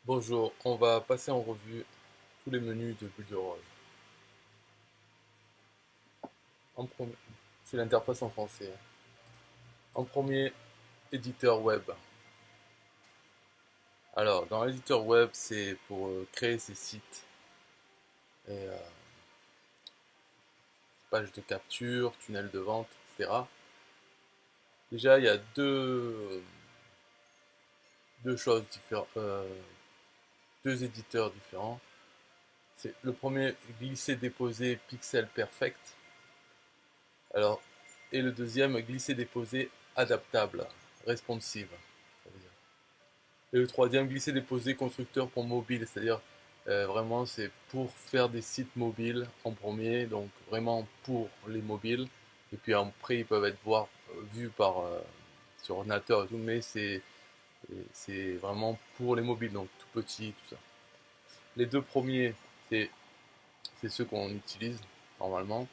Bonjour, on va passer en revue tous les menus de Builderall. C'est l'interface en français. En premier, éditeur web. Alors, dans l'éditeur web, c'est pour créer ses sites et pages de capture, tunnels de vente, etc. Déjà, il y a deux choses différentes, deux éditeurs différents. C'est le premier, glisser-déposer Pixel Perfect. Alors, et le deuxième, glisser-déposer adaptable, responsive. Et le troisième, glisser-déposer constructeur pour mobile, c'est-à-dire vraiment c'est pour faire des sites mobiles en premier, donc vraiment pour les mobiles. Et puis après ils peuvent être vus sur ordinateur et tout, mais c'est vraiment pour les mobiles, donc tout petit, tout ça. Les deux premiers, c'est c'est ceux qu'on utilise normalement.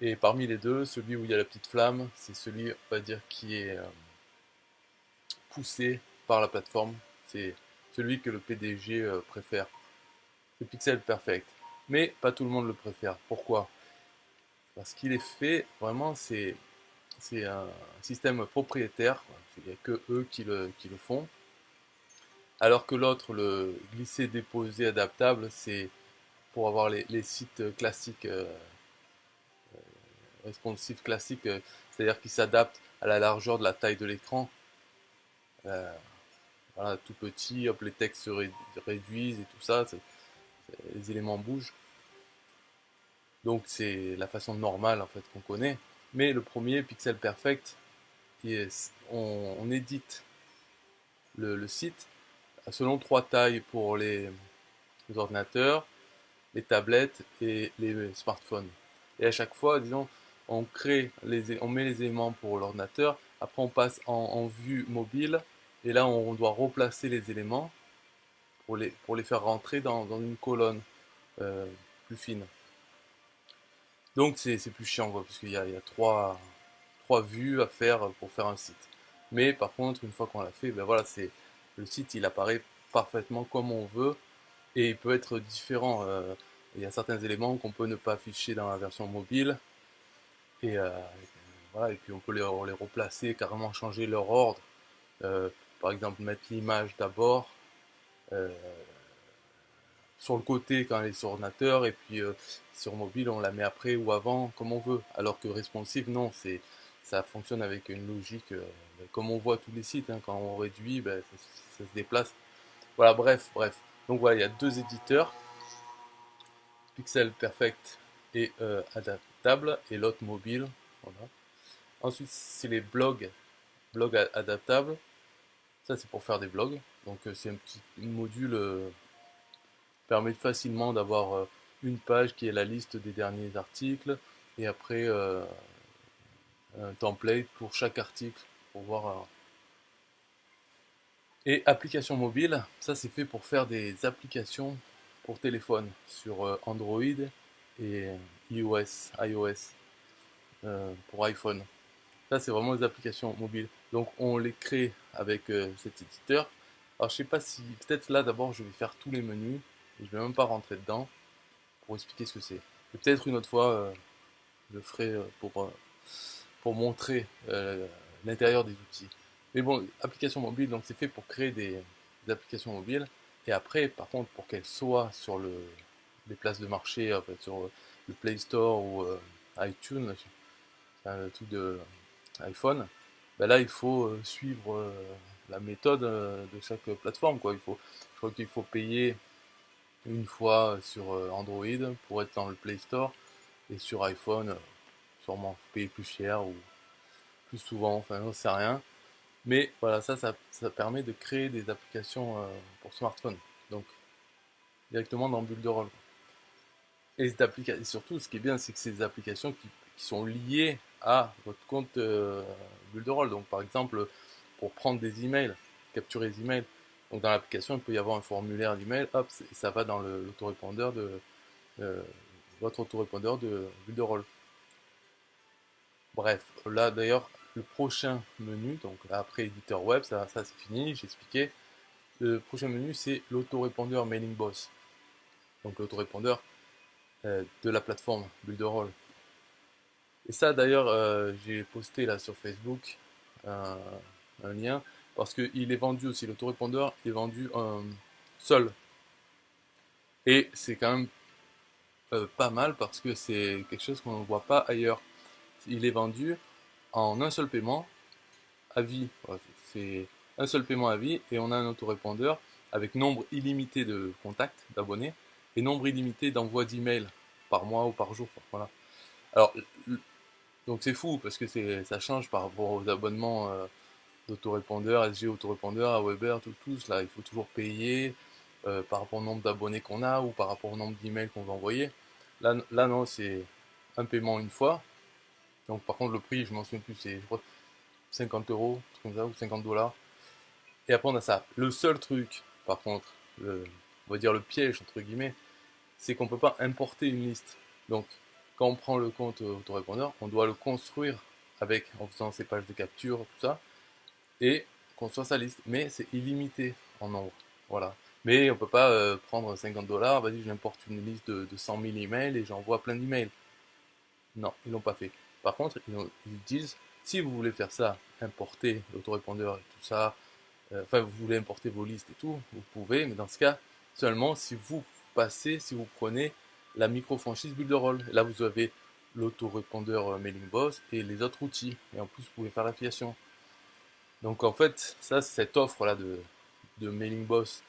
Et parmi les deux, celui où il y a la petite flamme, c'est celui, on va dire, qui est poussé par la plateforme. C'est celui que le PDG préfère. C'est Pixel Perfect. Mais pas tout le monde le préfère. Pourquoi? Parce qu'il est fait, vraiment, c'est un système propriétaire. Il n'y a que eux qui le font. Alors que l'autre, le glisser-déposer adaptable, c'est pour avoir les sites classiques, responsifs classiques, c'est-à-dire qu'ils s'adaptent à la largeur de la taille de l'écran. Euh, voilà, tout petit, hop, les textes réduisent et tout ça, les éléments bougent. Donc c'est la façon normale en fait qu'on connaît. Mais le premier, Pixel Perfect, on édite le site selon trois tailles pour les ordinateurs, les tablettes et les smartphones. Et à chaque fois, disons, on met les éléments pour l'ordinateur, après on passe en vue mobile, et là on doit replacer les éléments pour les faire rentrer dans une colonne euh, plus fine. Donc c'est plus chiant, quoi, parce qu'il y a trois vues à faire pour faire un site. Mais par contre, une fois qu'on l'a fait, ben voilà, le site il apparaît parfaitement comme on veut et il peut être différent. Il y a certains éléments qu'on peut ne pas afficher dans la version mobile et voilà, et puis on peut les replacer, carrément changer leur ordre. Euh, Par exemple, mettre l'image d'abord euh, sur le côté quand elle est sur ordinateur et puis sur mobile on la met après ou avant comme on veut. Alors que responsive, non, ça fonctionne avec une logique comme on voit tous les sites, hein, quand on réduit, ben, ça se déplace. Voilà, bref. Donc voilà, il y a deux éditeurs, Pixel Perfect et adaptable et l'autre mobile. Voilà. Ensuite, c'est les blogs adaptables. Ça, c'est pour faire des blogs. Donc c'est un petit module permet facilement d'avoir une page qui est la liste des derniers articles et après un template pour chaque article pour voir. Et application mobile, ça c'est fait pour faire des applications pour téléphone sur Android et iOS pour iPhone. Ça c'est vraiment des applications mobiles. Donc on les crée avec cet éditeur. Alors je sais pas si peut-être là d'abord je vais faire tous les menus et je vais même pas rentrer dedans pour expliquer ce que c'est. Et peut-être une autre fois, je le ferai pour montrer l'intérieur des outils. Mais bon, application mobile, donc c'est fait pour créer des applications mobiles. Et après, par contre, pour qu'elles soient sur les places de marché, en fait, sur le Play Store ou iTunes, enfin, le truc de iPhone, ben là, il faut suivre la méthode de chaque plateforme, quoi. Je crois qu'il faut payer une fois sur Android pour être dans le Play Store et sur iPhone, sûrement payer plus cher ou plus souvent, enfin j'en sais rien. Mais voilà, ça permet de créer des applications pour smartphone, donc directement dans Builderall. Et surtout, ce qui est bien, c'est que c'est des applications qui sont liées à votre compte Builderall. Donc par exemple, pour prendre des emails, capturer des emails, donc dans l'application, il peut y avoir un formulaire d'email, hop, ça va dans l'autorépondeur euh, votre autorépondeur de Builderall. Bref, là d'ailleurs, le prochain menu, donc après éditeur web, ça c'est fini, j'ai expliqué. le prochain menu, c'est l'autorépondeur Mailing Boss. Donc l'autorépondeur de la plateforme Builderall. Et ça d'ailleurs, j'ai posté là sur Facebook un, un lien parce qu'il est vendu aussi, l'autorépondeur est vendu seul. Et c'est quand même pas mal parce que c'est quelque chose qu'on ne voit pas ailleurs. Il est vendu en un seul paiement à vie. Voilà, c'est un seul paiement à vie et on a un autorépondeur avec nombre illimité de contacts, d'abonnés et nombre illimité d'envois d'emails par mois ou par jour. Voilà. Alors, donc c'est fou parce que ça change par rapport aux abonnements d'autorépondeurs, SG autorépondeur, Aweber, tous là, il faut toujours payer par rapport au nombre d'abonnés qu'on a ou par rapport au nombre d'emails qu'on va envoyer. Là non, c'est un paiement une fois. Donc par contre le prix, je m'en souviens plus, c'est je crois 50 euros, comme ça, ou 50 dollars. Et après on a ça. Le seul truc, par contre, on va dire le piège entre guillemets, c'est qu'on ne peut pas importer une liste. Donc quand on prend le compte autorépondeur, on doit le construire en faisant ses pages de capture, tout ça, et construire sa liste. Mais c'est illimité en nombre. Voilà. Mais on peut pas prendre 50 dollars, vas-y, j'importe une liste de 100 000 emails et j'envoie plein d'emails. Non, ils l'ont pas fait. Par contre, ils disent, si vous voulez faire ça, importer l'autorépondeur et tout ça, enfin, vous voulez importer vos listes et tout, vous pouvez, mais dans ce cas, seulement si vous prenez la micro-franchise Builderall. Là, vous avez l'autorépondeur Mailing Boss et les autres outils. Et en plus, vous pouvez faire l'affiliation. Donc, en fait, cette offre-là de Mailing Boss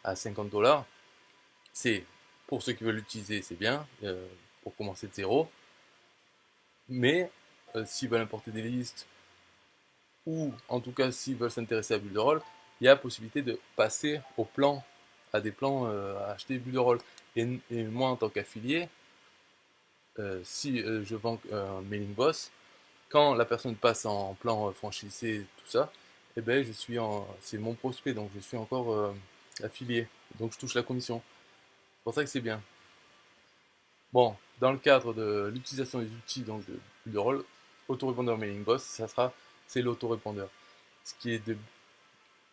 à 50 dollars, c'est pour ceux qui veulent l'utiliser, c'est bien, pour commencer de zéro. Mais s'ils veulent importer des listes, ou en tout cas s'ils veulent s'intéresser à Builderall, il y a la possibilité de passer à des plans à acheter Builderall. Et moi en tant qu'affilié, si je vends un mailing boss, quand la personne passe en plan franchisé, tout ça, eh ben c'est mon prospect, donc je suis encore affilié, donc je touche la commission. C'est pour ça que c'est bien. Bon, dans le cadre de l'utilisation des outils donc de Builderall, autorépondeur mailing boss, c'est l'autorépondeur. Ce qui est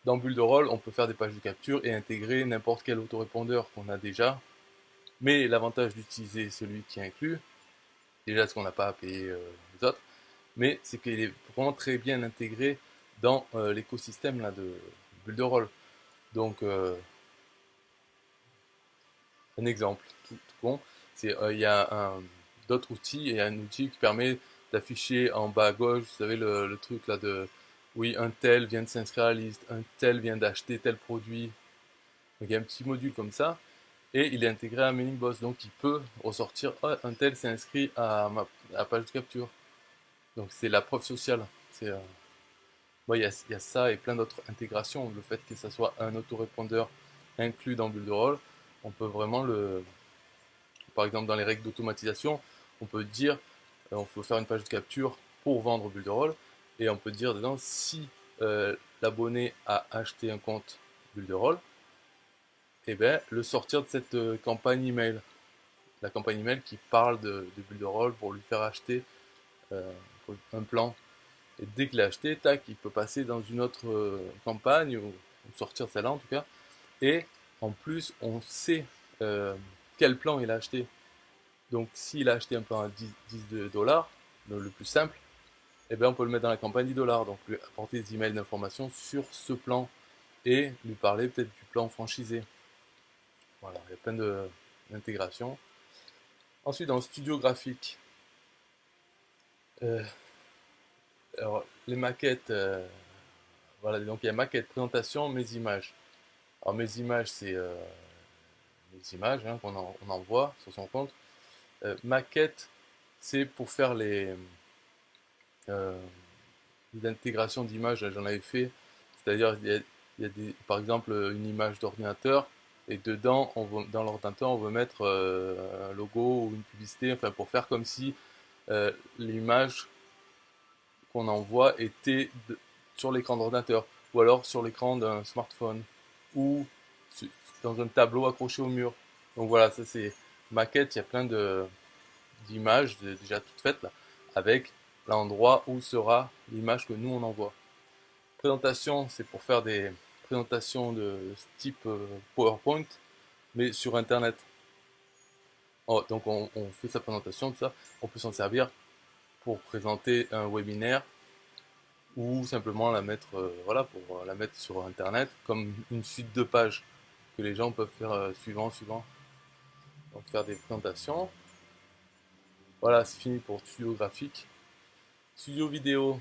dans Builderall, on peut faire des pages de capture et intégrer n'importe quel autorépondeur qu'on a déjà. Mais l'avantage d'utiliser celui qui est inclus, déjà parce qu'on n'a pas à payer les autres, mais c'est qu'il est vraiment très bien intégré dans l'écosystème là, de Builderall. Donc, un exemple tout con, c'est il y a d'autres outils, il y a un outil qui permet d'afficher en bas à gauche, vous savez le truc là de oui, un tel vient de s'inscrire à la liste, un tel vient d'acheter tel produit. Donc il y a un petit module comme ça et il est intégré à Mailing Boss, donc il peut ressortir oh, un tel s'est inscrit à la page de capture. Donc c'est la preuve sociale. Bon, il y a ça et plein d'autres intégrations. Le fait que ça soit un autorépondeur inclus dans Builderall, on peut vraiment par exemple dans les règles d'automatisation, on peut dire, on peut faire une page de capture pour vendre Builderall et on peut dire dedans si l'abonné a acheté un compte Builderall, et bien le sortir de cette campagne email, la campagne email qui parle de Builderall pour lui faire acheter euh, un plan. Et dès qu'il l'a acheté, tac, il peut passer dans une autre campagne ou sortir de celle-là en tout cas. Et en plus, on sait quel plan il a acheté. Donc s'il a acheté un plan à 10 dollars, le plus simple, eh bien, on peut le mettre dans la campagne 10 dollars. Donc lui apporter des emails d'information sur ce plan et lui parler peut-être du plan franchisé. Voilà, il y a plein d'intégrations. Ensuite, dans le studio graphique, euh, alors, les maquettes, voilà, donc il y a maquette, présentation, mes images. Alors mes images, c'est les images hein, on envoie sur son compte. Maquette, c'est pour faire euh, l'intégration d'images, j'en avais fait. C'est-à-dire, il y a par exemple une image d'ordinateur, et dedans, dans l'ordinateur, on veut mettre un logo ou une publicité, enfin pour faire comme si l'image qu'on envoie était sur l'écran d'ordinateur, ou alors sur l'écran d'un smartphone, ou dans un tableau accroché au mur. Donc voilà, ça c'est maquette, il y a plein d'images déjà toutes faites là, avec l'endroit où sera l'image que nous on envoie. Présentation, c'est pour faire des présentation de type PowerPoint, mais sur Internet. Oh, donc on fait sa présentation, tout ça. On peut s'en servir pour présenter un webinaire ou simplement la mettre, voilà, pour la mettre sur Internet comme une suite de pages que les gens peuvent faire suivant. Donc faire des présentations. Voilà, c'est fini pour studio graphique. Studio vidéo,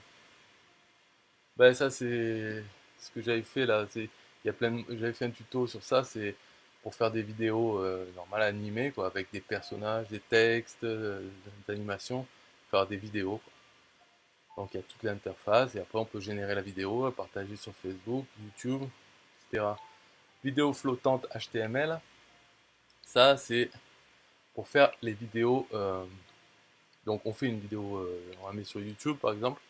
ben ça c'est ce que j'avais fait là. Il y a j'avais fait un tuto sur ça, c'est pour faire des vidéos normales animées, quoi, avec des personnages, des textes, des animations, faire des vidéos, quoi. Donc il y a toute l'interface et après on peut générer la vidéo, la partager sur Facebook, YouTube, etc. Vidéo flottante HTML, ça c'est pour faire les vidéos. Donc on fait une vidéo, on la met sur YouTube par exemple,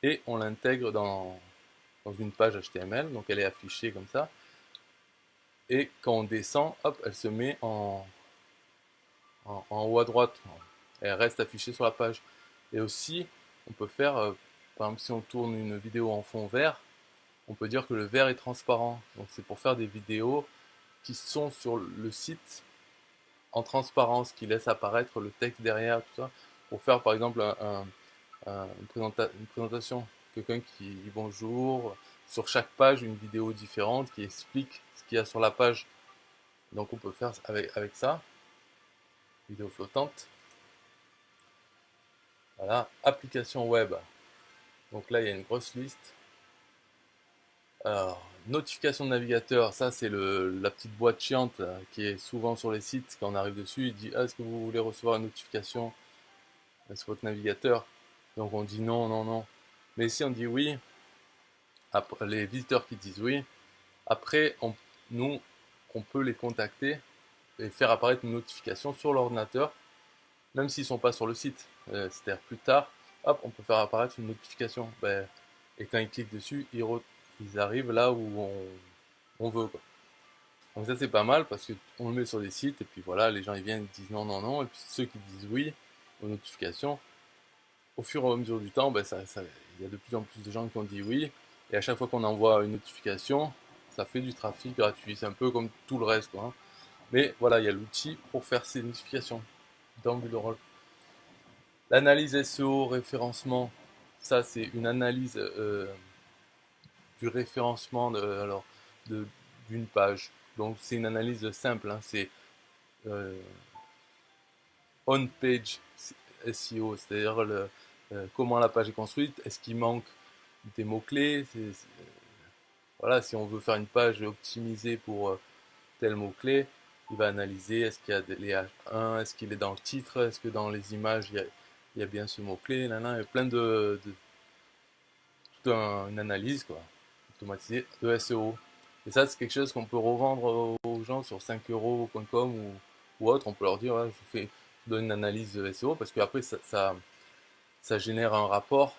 et on l'intègre dans une page HTML, donc elle est affichée comme ça. Et quand on descend, hop, elle se met en haut à droite. Elle reste affichée sur la page. Et aussi, on peut faire, par exemple, si on tourne une vidéo en fond vert, on peut dire que le vert est transparent. Donc c'est pour faire des vidéos qui sont sur le site en transparence, qui laissent apparaître le texte derrière, tout ça. Pour faire par exemple une présentation, quelqu'un qui dit bonjour, sur chaque page une vidéo différente qui explique ce qu'il y a sur la page. Donc on peut faire avec ça, vidéo flottante. Voilà, application web. Donc là il y a une grosse liste. Alors, notification de navigateur, ça c'est la petite boîte chiante là, qui est souvent sur les sites. Quand on arrive dessus, il dit est-ce que vous voulez recevoir une notification sur votre navigateur? Donc on dit non, non, non. Mais si on dit oui, après, les visiteurs qui disent oui, après nous on peut les contacter et faire apparaître une notification sur l'ordinateur, même s'ils ne sont pas sur le site. C'est-à-dire plus tard, hop, on peut faire apparaître une notification. Et quand ils cliquent dessus, ils arrivent là où on veut, quoi. Donc ça c'est pas mal parce qu'on le met sur des sites et puis voilà, les gens ils viennent, ils disent non, non, non, et puis ceux qui disent oui aux notifications, au fur et à mesure du temps, il y a de plus en plus de gens qui ont dit oui, et à chaque fois qu'on envoie une notification, ça fait du trafic gratuit. C'est un peu comme tout le reste, quoi, hein. Mais voilà, il y a l'outil pour faire ces notifications dans Bullhorn. L'analyse SEO, référencement, ça c'est une analyse du référencement d'une page. Donc c'est une analyse simple, hein, c'est euh, on-page SEO, c'est-à-dire comment la page est construite, est-ce qu'il manque des mots-clés, voilà, si on veut faire une page optimisée pour tel mot-clé, il va analyser est-ce qu'il y a les H1, est-ce qu'il est dans le titre, est-ce que dans les images il y a bien ce mot-clé, il y a plein toute une analyse, quoi, automatisée de SEO. Et ça, c'est quelque chose qu'on peut revendre aux gens sur 5euros.com ou autre. On peut leur dire, ouais, je donne une analyse de SEO parce qu'après, ça génère un rapport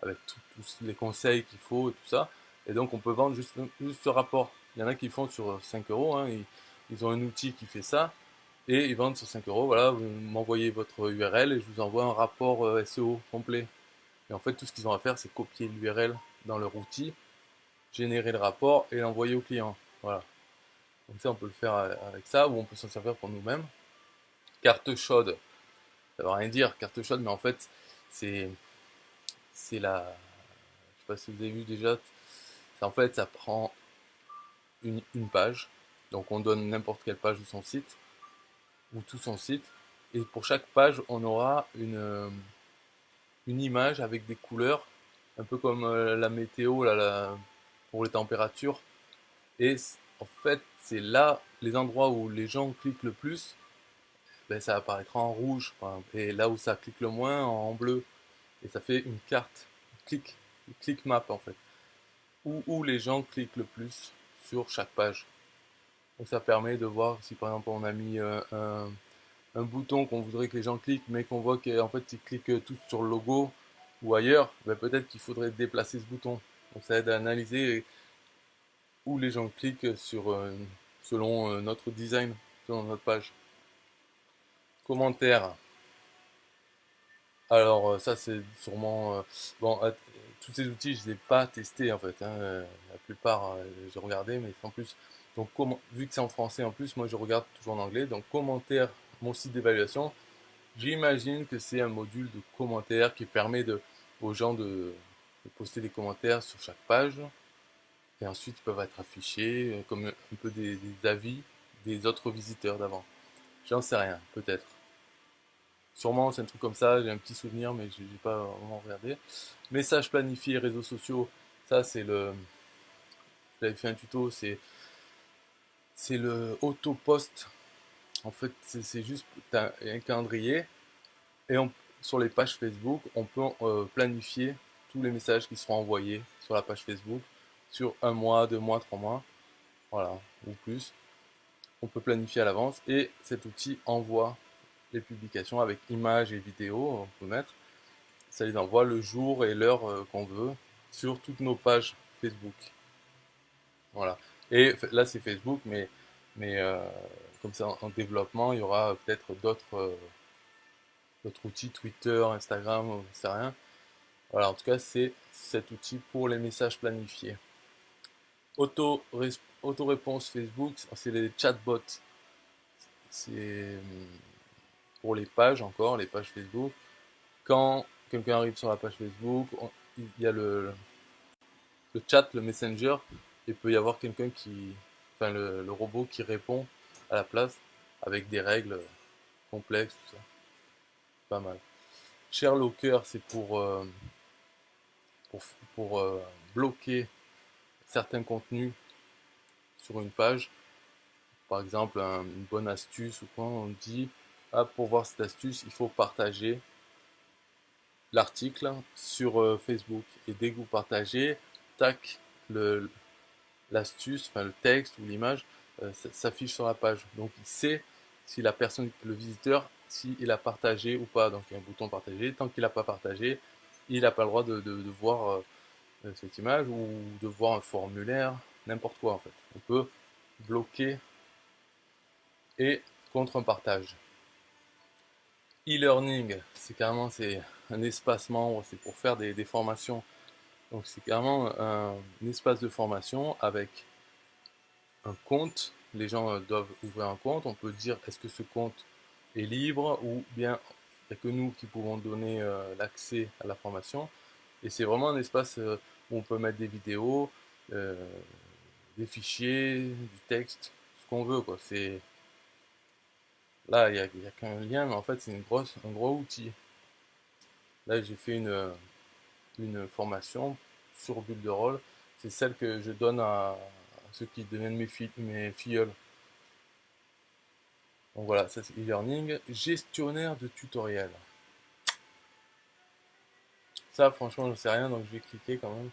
avec tous les conseils qu'il faut et tout ça. Et donc, on peut vendre juste ce rapport. Il y en a qui font sur 5 euros, hein, ils ont un outil qui fait ça et ils vendent sur 5 euros. Voilà, vous m'envoyez votre URL et je vous envoie un rapport SEO complet. Et en fait, tout ce qu'ils ont à faire, c'est copier l'URL dans leur outil, générer le rapport et l'envoyer au client. Voilà. Donc ça, on peut le faire avec ça, ou on peut s'en servir pour nous-mêmes. Carte chaude, ça veut rien dire, carte chaude, mais en fait, c'est je sais pas si vous avez vu déjà, en fait, ça prend une page, donc on donne n'importe quelle page de son site, ou tout son site, et pour chaque page, on aura une image avec des couleurs, un peu comme la météo là, pour les températures. Et en fait, c'est là les endroits où les gens cliquent le plus, ça apparaîtra en rouge, et là où ça clique le moins, en bleu. Et ça fait une carte, une click map en fait, où les gens cliquent le plus sur chaque page. Donc ça permet de voir si par exemple on a mis un bouton qu'on voudrait que les gens cliquent, mais qu'on voit qu'en fait ils cliquent tous sur le logo ou ailleurs, peut-être qu'il faudrait déplacer ce bouton. Donc ça aide à analyser où les gens cliquent selon notre design, selon notre page. Commentaires. Alors ça c'est sûrement bon, tous ces outils, je ne les ai pas testés en fait, hein. La plupart, j'ai regardé, mais en plus, donc vu que c'est en français en plus, moi je regarde toujours en anglais. Donc commentaire, mon site d'évaluation, j'imagine que c'est un module de commentaires qui permet aux gens de poster des commentaires sur chaque page. Et ensuite, ils peuvent être affichés comme un peu des avis des autres visiteurs d'avant. J'en sais rien, peut-être. Sûrement, c'est un truc comme ça, j'ai un petit souvenir, mais j'ai pas vraiment regardé. Messages planifiés, réseaux sociaux, ça c'est le. J'avais fait un tuto, c'est le auto-post. En fait, c'est juste t'as un calendrier et sur les pages Facebook, on peut planifier tous les messages qui seront envoyés sur la page Facebook sur un mois, 2 mois, 3 mois, voilà, ou plus. On peut planifier à l'avance et cet outil envoie les publications avec images et vidéos, on peut mettre. Ça les envoie le jour et l'heure qu'on veut sur toutes nos pages Facebook. Voilà. Et là, c'est Facebook, mais comme c'est en développement, il y aura peut-être d'autres outils, Twitter, Instagram, je ne sais rien. Voilà, en tout cas, c'est cet outil pour les messages planifiés. Auto-réponse Facebook, c'est les chatbots. C'est pour les pages encore, les pages Facebook. Quand quelqu'un arrive sur la page Facebook, il y a le chat, le messenger, il peut y avoir quelqu'un enfin le robot qui répond à la place avec des règles complexes, tout ça. Pas mal. ShareLocker, c'est pour, pour bloquer certains contenus sur une page. Par exemple, une bonne astuce ou quoi, on dit, ah, pour voir cette astuce, il faut partager l'article sur Facebook. Et dès que vous partagez, tac, l'astuce, enfin le texte ou l'image s'affiche sur la page. Donc il sait si la personne, le visiteur, s'il a partagé ou pas. Donc il y a un bouton partager. Tant qu'il n'a pas partagé, il n'a pas le droit de voir cette image ou de voir un formulaire, n'importe quoi en fait. On peut bloquer et contre un partage. E-learning, c'est un espace membre, c'est pour faire des formations. Donc c'est carrément un espace de formation avec un compte. Les gens doivent ouvrir un compte. On peut dire est-ce que ce compte est libre ou bien il n'y a que nous qui pouvons donner l'accès à la formation. Et c'est vraiment un espace où on peut mettre des vidéos, euh, des fichiers, du texte, ce qu'on veut, quoi. Là, il y a qu'un lien, mais en fait, c'est un gros outil. Là, j'ai fait une formation sur Builderall. C'est celle que je donne à ceux qui deviennent mes filleuls. Donc voilà, ça c'est e-learning. Gestionnaire de tutoriel. Ça, franchement, je ne sais rien, donc je vais cliquer quand même.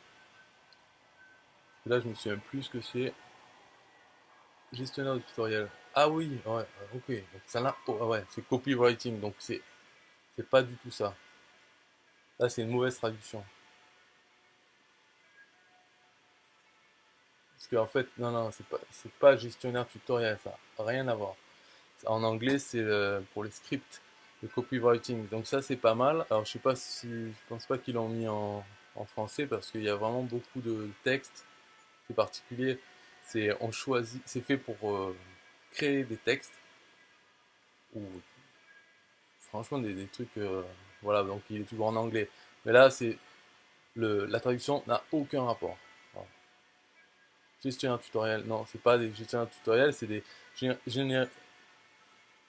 Là, je me souviens plus ce que c'est. Gestionnaire de tutoriel. Ah oui, ouais, ok. Donc ça là, oh, ouais, c'est copywriting, donc c'est pas du tout ça. Là, c'est une mauvaise traduction. Parce qu'en fait, non, non, c'est pas gestionnaire tutoriel, ça. Rien à voir. En anglais, c'est pour les scripts de copywriting. Donc ça, c'est pas mal. Alors, je sais pas si, je pense pas qu'ils l'ont mis en français parce qu'il y a vraiment beaucoup de textes. C'est particulier. On choisit, c'est fait pour créer des textes ou franchement des trucs. Voilà, donc il est toujours en anglais. Mais là, la traduction n'a aucun rapport. Voilà. Gestionnaire tutoriel, non, c'est pas des gestionnaires tutoriels, c'est des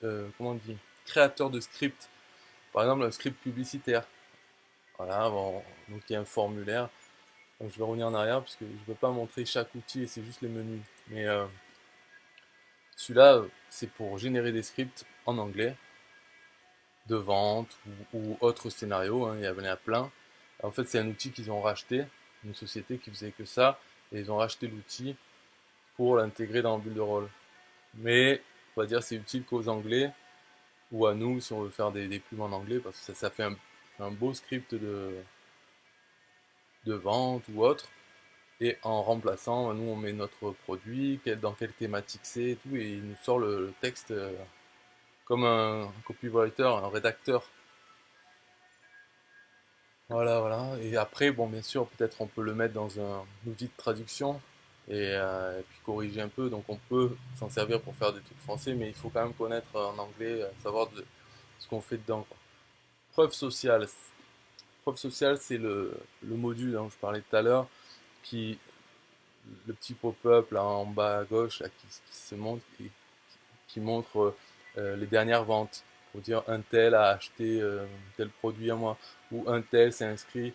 comment on dit, créateurs de scripts. Par exemple, un script publicitaire. Voilà, bon, donc il y a un formulaire. Donc, je vais revenir en arrière parce que je ne peux pas montrer chaque outil et c'est juste les menus. Mais celui-là, c'est pour générer des scripts en anglais, de vente ou autres scénarios, hein, il y en a plein. En fait, c'est un outil qu'ils ont racheté, une société qui faisait que ça, et ils ont racheté l'outil pour l'intégrer dans Builderall. Mais on va dire c'est utile qu'aux Anglais ou à nous si on veut faire des pubs en anglais parce que ça fait un beau script de vente ou autre. Et en remplaçant, nous on met notre produit, dans quelle thématique c'est et tout, et il nous sort le texte comme un copywriter, un rédacteur. Voilà, voilà. Et après, bon, bien sûr, peut-être on peut le mettre dans un outil de traduction et puis corriger un peu. Donc on peut s'en servir pour faire des trucs français, mais il faut quand même connaître en anglais, savoir ce qu'on fait dedans, quoi. Preuve sociale. Preuve sociale, c'est le module dont je parlais tout à l'heure, qui, le petit pop-up là en bas à gauche, là, qui se montre, et qui montre les dernières ventes. Pour dire un tel a acheté tel produit à moi, ou un tel s'est inscrit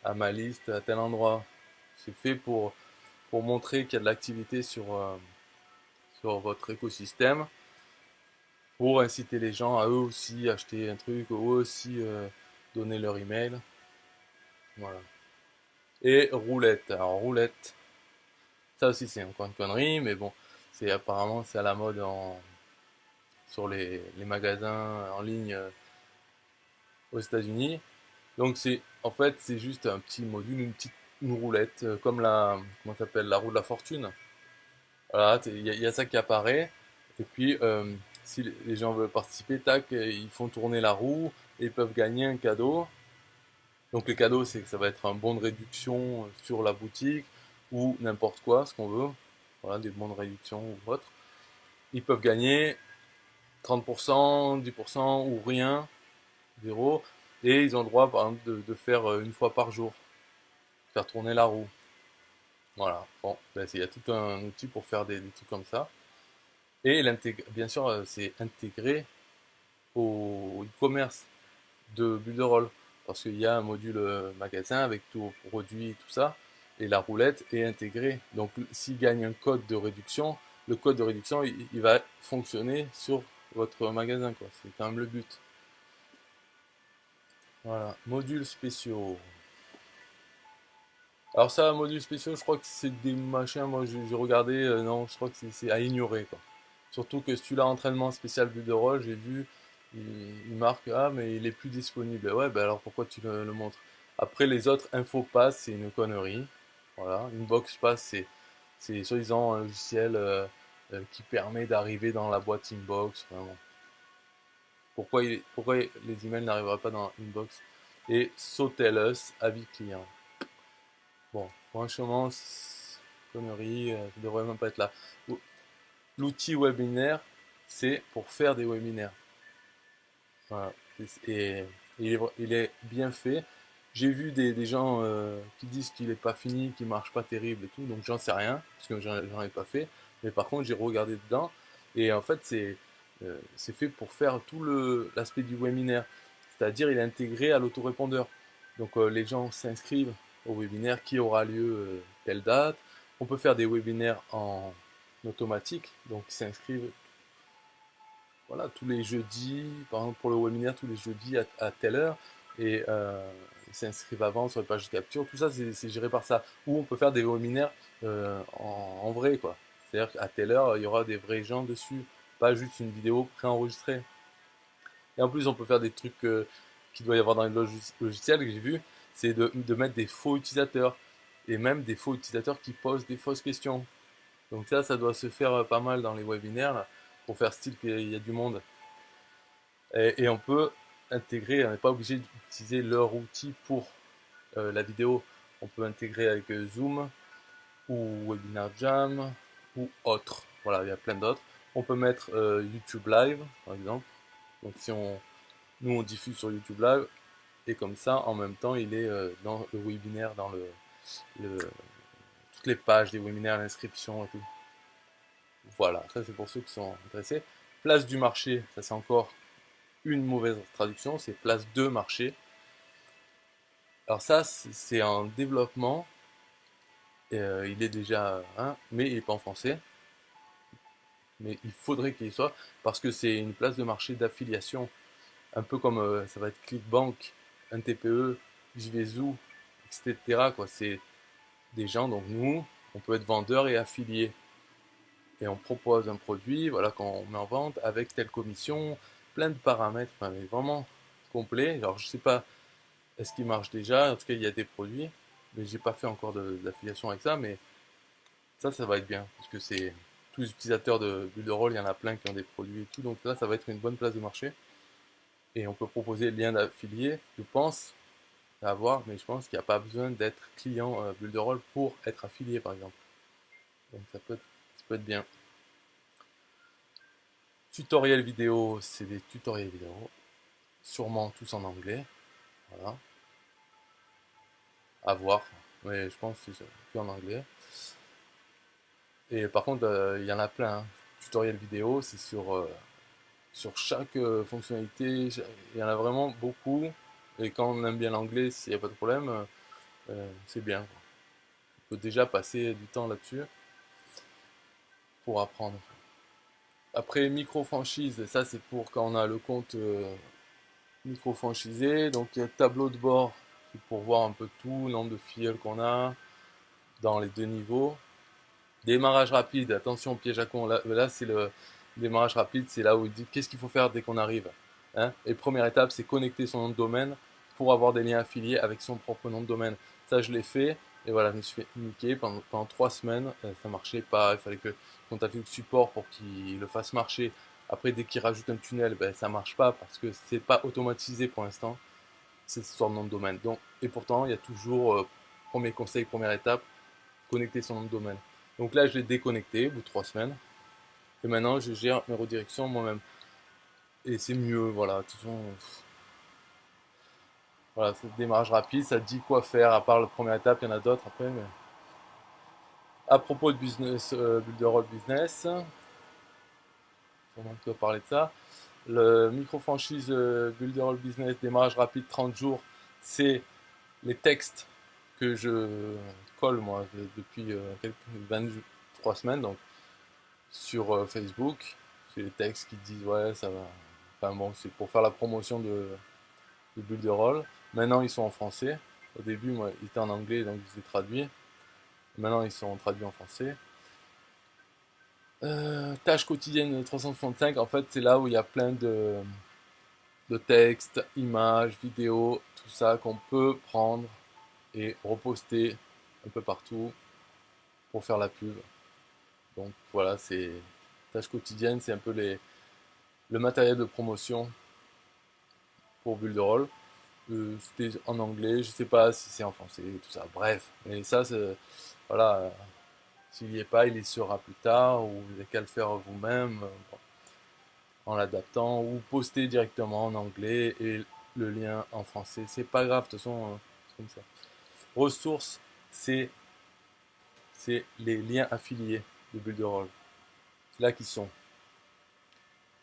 à ma liste à tel endroit. C'est fait pour montrer qu'il y a de l'activité sur votre écosystème, pour inciter les gens à eux aussi acheter un truc, eux aussi donner leur email. Voilà. Et roulette. Alors roulette, ça aussi c'est encore une connerie, mais bon, c'est apparemment c'est à la mode sur les magasins en ligne aux États-Unis. Donc c'est en fait c'est juste un petit module, une roulette, comme la comment ça s'appelle, la roue de la fortune. Voilà, il y a ça qui apparaît. Et puis si les gens veulent participer, tac, ils font tourner la roue et ils peuvent gagner un cadeau. Donc le cadeau c'est que ça va être un bon de réduction sur la boutique ou n'importe quoi, ce qu'on veut. Voilà, des bons de réduction ou autre. Ils peuvent gagner 30%, 10% ou rien, zéro. Et ils ont le droit, par exemple, de faire une fois par jour, faire tourner la roue. Voilà. Bon, ben, il y a tout un outil pour faire des trucs comme ça. Et bien sûr, c'est intégré au e-commerce de Builderall. Parce qu'il y a un module magasin avec tous vos produits et tout ça. Et la roulette est intégrée. Donc, s'il gagne un code de réduction, le code de réduction, il va fonctionner sur votre magasin, quoi. C'est quand même le but. Voilà. Modules spéciaux. Alors ça, modules spéciaux, je crois que c'est des machins, moi j'ai regardé, non, je crois que c'est à ignorer, quoi. Surtout que celui-là, entraînement spécial but de rôle, j'ai vu, il marque, ah mais il est plus disponible. Ouais, ben alors pourquoi tu le montres? Après les autres, InfoPass, c'est une connerie. Voilà, InboxPass, c'est soi-disant un logiciel qui permet d'arriver dans la boîte Inbox. Vraiment. Pourquoi les emails n'arriveraient pas dans Inbox? Et Sotellus, avis client. Bon, franchement, connerie, ça devrait même pas être là. L'outil webinaire, c'est pour faire des webinaires. Voilà. Et il est bien fait. J'ai vu des gens qui disent qu'il n'est pas fini, qu'il marche pas terrible et tout, donc j'en sais rien, parce que j'en ai pas fait. Mais par contre, j'ai regardé dedans, et en fait, c'est fait pour faire tout l'aspect du webinaire. C'est-à-dire, il est intégré à l'autorépondeur. Donc, les gens s'inscrivent au webinaire qui aura lieu telle date. On peut faire des webinaires en automatique, donc ils s'inscrivent voilà, tous les jeudis, par exemple pour le webinaire, tous les jeudis à telle heure, et ils s'inscrivent avant sur les pages de capture, tout ça c'est géré par ça. Ou on peut faire des webinaires en vrai, quoi. C'est-à-dire qu'à telle heure, il y aura des vrais gens dessus, pas juste une vidéo préenregistrée. Et en plus, on peut faire des trucs qu'il doit y avoir dans les logiciels que j'ai vu, c'est de mettre des faux utilisateurs, et même des faux utilisateurs qui posent des fausses questions. Donc ça doit se faire pas mal dans les webinaires, là, pour faire style qu'il y a du monde. Et on peut intégrer, on n'est pas obligé d'utiliser leur outil pour la vidéo. On peut intégrer avec Zoom ou Webinar Jam ou autre. Voilà, il y a plein d'autres. On peut mettre YouTube Live, par exemple. Donc si nous on diffuse sur YouTube Live, et comme ça, en même temps, il est dans le webinaire, dans le- toutes les pages des webinaires, l'inscription et tout. Voilà, ça c'est pour ceux qui sont intéressés. Place du marché, ça c'est encore une mauvaise traduction, c'est place de marché. Alors ça, c'est en développement, il est déjà, mais il n'est pas en français, mais il faudrait qu'il y soit, parce que c'est une place de marché d'affiliation, un peu comme ça va être Clickbank, un TPE, JVZoo, etc. Quoi. C'est des gens, donc nous, on peut être vendeur et affilié. Et on propose un produit, voilà, qu'on met en vente avec telle commission, plein de paramètres, enfin, mais vraiment complet. Alors je sais pas, est-ce qu'il marche déjà? En tout cas, il y a des produits, mais j'ai pas fait encore d'affiliation avec ça, mais ça va être bien, parce que c'est tous les utilisateurs de Builderall, il y en a plein qui ont des produits et tout, donc ça va être une bonne place de marché. Et on peut proposer le lien d'affilié, je pense, à voir, mais je pense qu'il n'y a pas besoin d'être client Bulle de Rôle pour être affilié par exemple. Donc ça peut être bien. Tutoriel vidéo, c'est des tutoriels vidéo, sûrement tous en anglais, voilà, à voir, mais je pense que c'est que en anglais. Et par contre, il y en a plein, hein. Tutoriel vidéo, c'est sur chaque fonctionnalité, il y en a vraiment beaucoup. Et quand on aime bien l'anglais, s'il n'y a pas de problème, c'est bien, quoi. On peut déjà passer du temps là-dessus pour apprendre. Après, micro-franchise, ça c'est pour quand on a le compte micro-franchisé. Donc il y a tableau de bord pour voir un peu tout, le nombre de filleuls qu'on a dans les deux niveaux. Démarrage rapide, attention piège à con. Là c'est le démarrage rapide, c'est là où il dit qu'est-ce qu'il faut faire dès qu'on arrive. Hein. Et première étape, c'est connecter son nom de domaine pour avoir des liens affiliés avec son propre nom de domaine. Ça, je l'ai fait. Et voilà, je me suis fait niquer pendant 3 semaines. Ça marchait pas. Il fallait que je contacte le support pour qu'il le fasse marcher. Après, dès qu'il rajoute un tunnel, ben, ça marche pas parce que c'est pas automatisé pour l'instant. C'est son nom de domaine. Donc, et pourtant, il y a toujours, premier conseil, première étape, connecter son nom de domaine. Donc là, je l'ai déconnecté au bout de 3 semaines. Et maintenant, je gère mes redirections moi-même. Et c'est mieux, voilà. De toute façon, voilà, c'est le démarrage rapide, ça dit quoi faire, à part la première étape, il y en a d'autres après. Mais... À propos de business, Builderall Business, on peut parler de ça. Le micro-franchise Builderall Business, démarrage rapide 30 jours, c'est les textes que je colle moi depuis quelques 23 semaines donc, sur Facebook. C'est les textes qui disent ouais, ça va. Enfin bon, c'est pour faire la promotion de Builderall. Maintenant, ils sont en français. Au début, moi, ils étaient en anglais, donc je les ai traduits. Maintenant, ils sont traduits en français. Tâches quotidiennes 365, en fait, c'est là où il y a plein de textes, images, vidéos, tout ça qu'on peut prendre et reposter un peu partout pour faire la pub. Donc voilà, c'est tâches quotidiennes, c'est un peu le matériel de promotion pour Builderall. C'était en anglais, je sais pas si c'est en français, tout ça. Bref, et ça, voilà, s'il n'y est pas, il y sera plus tard, ou vous n'avez qu'à le faire vous-même en l'adaptant, ou poster directement en anglais et le lien en français. C'est pas grave, de toute façon, c'est comme ça. Ressources, c'est les liens affiliés de Builderall. C'est là qu'ils sont,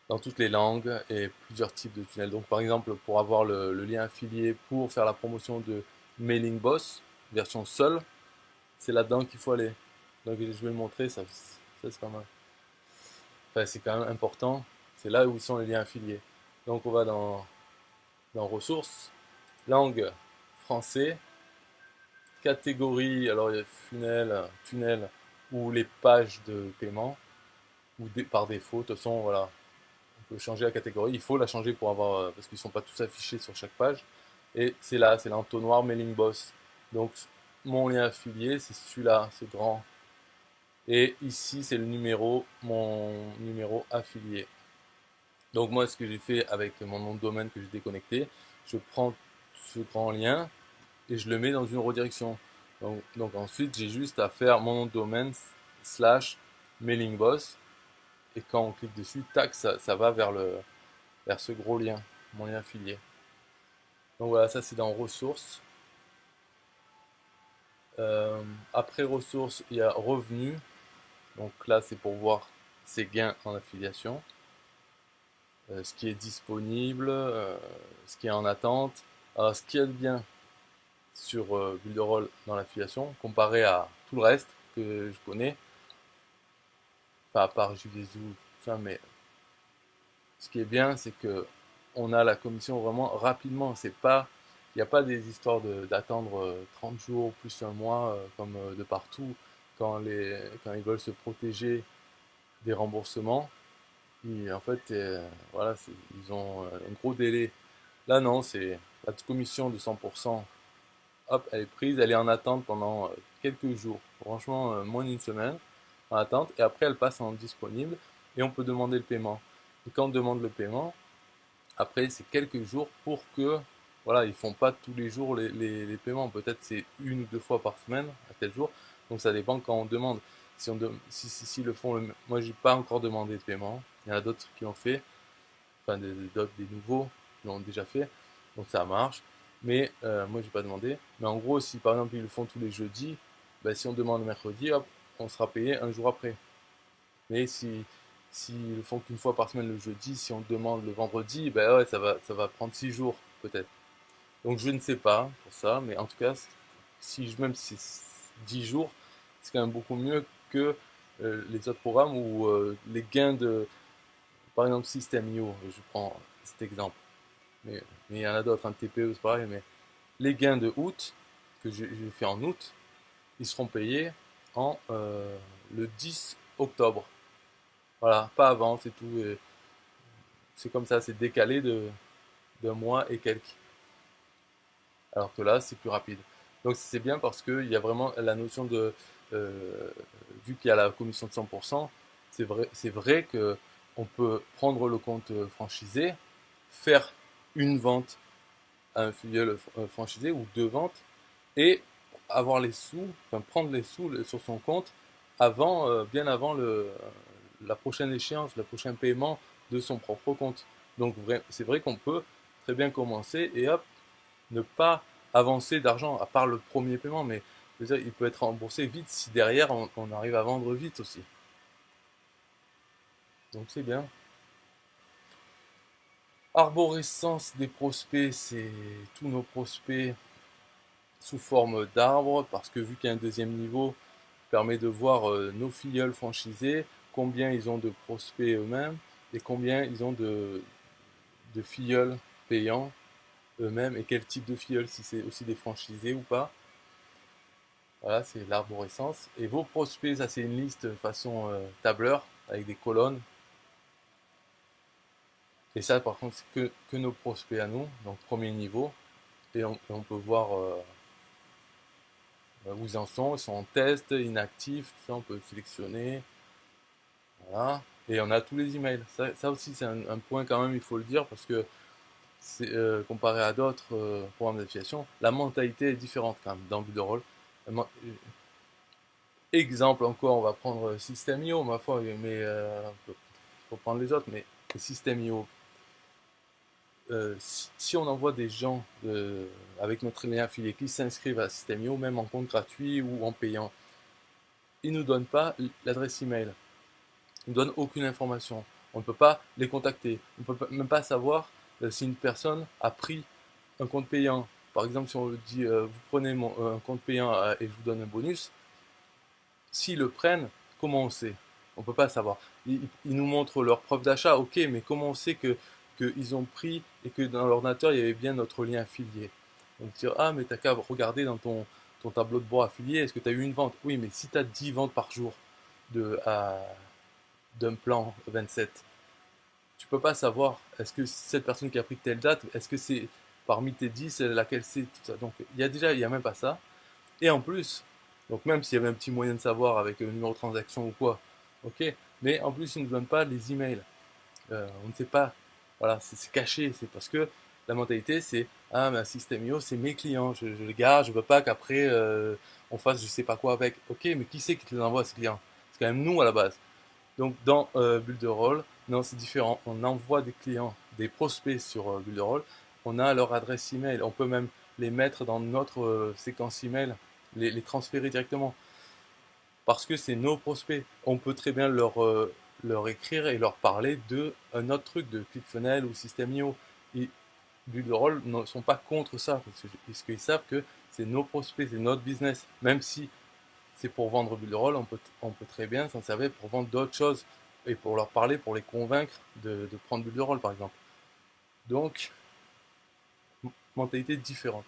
dans toutes les langues et plusieurs types de tunnels. Donc par exemple, pour avoir le lien affilié pour faire la promotion de Mailing Boss, version seule, c'est là-dedans qu'il faut aller. Donc je vais le montrer, ça c'est pas mal. Enfin, c'est quand même important. C'est là où sont les liens affiliés. Donc on va dans ressources, langue français, catégorie, alors il y a tunnel ou les pages de paiement, ou par défaut, de toute façon voilà, on peut changer la catégorie, il faut la changer pour avoir, parce qu'ils ne sont pas tous affichés sur chaque page, et c'est là, c'est l'entonnoir Mailing Boss. Donc mon lien affilié, c'est celui-là, c'est grand. Et ici, c'est le numéro, mon numéro affilié. Donc moi, ce que j'ai fait avec mon nom de domaine que j'ai déconnecté, je prends ce grand lien et je le mets dans une redirection. Donc ensuite, j'ai juste à faire mon nom de domaine / mailing boss. Et quand on clique dessus, tac, ça va vers ce gros lien, mon lien affilié. Donc voilà, ça c'est dans ressources. Après ressources, il y a revenus. Donc là, c'est pour voir ses gains en affiliation. Ce qui est disponible, ce qui est en attente. Alors, ce qui est bien sur Builderall dans l'affiliation, comparé à tout le reste que je connais, pas à part Juvizu, tout ça, mais ce qui est bien, c'est que on a la commission vraiment rapidement. C'est pas, il n'y a pas des histoires d'attendre 30 jours plus un mois comme de partout quand ils veulent se protéger des remboursements. En fait, voilà, ils ont un gros délai. Là, non, c'est la commission de 100%. Hop, elle est prise, elle est en attente pendant quelques jours. Franchement, moins d'une semaine en attente. Et après, elle passe en disponible et on peut demander le paiement. Et quand on demande le paiement, après, c'est quelques jours pour que voilà, ils font pas tous les jours les paiements. Peut-être c'est 1 ou 2 fois par semaine, à tel jour. Donc ça dépend quand on demande. Si le font, moi j'ai pas encore demandé de paiement. Il y en a d'autres qui l'ont fait, enfin d'autres, des nouveaux qui l'ont déjà fait. Donc ça marche. Mais moi j'ai pas demandé. Mais en gros, si par exemple ils le font tous les jeudis, ben, si on demande le mercredi, hop, on sera payé un jour après. Mais s'ils le font qu'une fois par semaine le jeudi, si on demande le vendredi, ben ouais, ça va prendre 6 jours peut-être. Donc je ne sais pas pour ça, mais en tout cas, même si c'est 10 jours, c'est quand même beaucoup mieux que les autres programmes où les gains de, par exemple, System.io, je prends cet exemple, mais il y en a d'autres, un TPE, c'est pareil, mais les gains de août, que j'ai fait en août, ils seront payés le 10 octobre. Voilà, pas avant, c'est tout. C'est comme ça, c'est décalé d'un mois et quelques. Alors que là, c'est plus rapide. Donc c'est bien parce qu'il y a vraiment la notion de, euh, vu qu'il y a la commission de 100%, c'est vrai que on peut prendre le compte franchisé, faire une vente à un filleul franchisé ou 2 ventes et avoir les sous, enfin prendre les sous sur son compte bien avant la prochaine échéance, le prochain paiement de son propre compte. Donc c'est vrai qu'on peut très bien commencer et hop, ne pas avancer d'argent, à part le premier paiement, mais je veux dire, il peut être remboursé vite si derrière on arrive à vendre vite aussi. Donc c'est bien. Arborescence des prospects, c'est tous nos prospects sous forme d'arbres, parce que vu qu'il y a un deuxième niveau, permet de voir nos filleuls franchisés, combien ils ont de prospects eux-mêmes et combien ils ont de filleuls payants eux-mêmes et quel type de filleul, si c'est aussi des franchisés ou pas. Voilà, c'est l'arborescence. Et vos prospects, ça c'est une liste façon tableur avec des colonnes. Et ça par contre c'est que nos prospects à nous, donc premier niveau. Et on peut voir où ils en sont. Ils sont en test, inactifs, tout ça on peut sélectionner. Voilà. Et on a tous les emails. Ça aussi c'est un point quand même, il faut le dire, parce que comparé à d'autres programmes d'affiliation, la mentalité est différente quand même dans Builderall. Exemple encore, on va prendre System.io, ma foi, mais faut prendre les autres, mais System.io, si on envoie des gens avec notre lien affilié qui s'inscrivent à System.io, même en compte gratuit ou en payant, ils ne nous donnent pas l'adresse email, ils ne donnent aucune information. On ne peut pas les contacter, on ne peut même pas savoir si une personne a pris un compte payant. Par exemple, si on dit vous prenez un compte payant et je vous donne un bonus, s'ils le prennent, comment on sait? On ne peut pas savoir. Ils nous montrent leur preuve d'achat, ok, mais comment on sait qu'ils ont pris et que dans l'ordinateur il y avait bien notre lien affilié? Donc dire, ah, mais t'as qu'à regarder dans ton tableau de bord affilié, est-ce que tu as eu une vente? Oui, mais si tu as 10 ventes par jour de, à- d'un plan 27, tu peux pas savoir, est-ce que cette personne qui a pris telle date, est-ce que c'est parmi tes 10, laquelle c'est, tout ça. Donc il y a même pas ça. Et en plus, donc même s'il y avait un petit moyen de savoir avec le numéro de transaction ou quoi, ok, mais en plus ils ne nous donnent pas les emails. On ne sait pas, voilà, c'est caché, c'est parce que la mentalité c'est ah mais un System.io c'est mes clients, je les garde, je veux pas qu'après on fasse je sais pas quoi avec. Ok, mais qui c'est qui te les envoie ces clients? C'est quand même nous à la base. Donc dans Builderall, non c'est différent, on envoie des clients, des prospects sur Builderall, on a leur adresse email, on peut même les mettre dans notre séquence email, les transférer directement, parce que c'est nos prospects. On peut très bien leur écrire et leur parler de un autre truc, de ClickFunnels ou System.io. Et Builderall ne sont pas contre ça, parce qu'ils savent que c'est nos prospects, c'est notre business. Même si c'est pour vendre Builderall, on peut très bien s'en servir pour vendre d'autres choses et pour leur parler, pour les convaincre de prendre Builderall par exemple. Donc, mentalité différente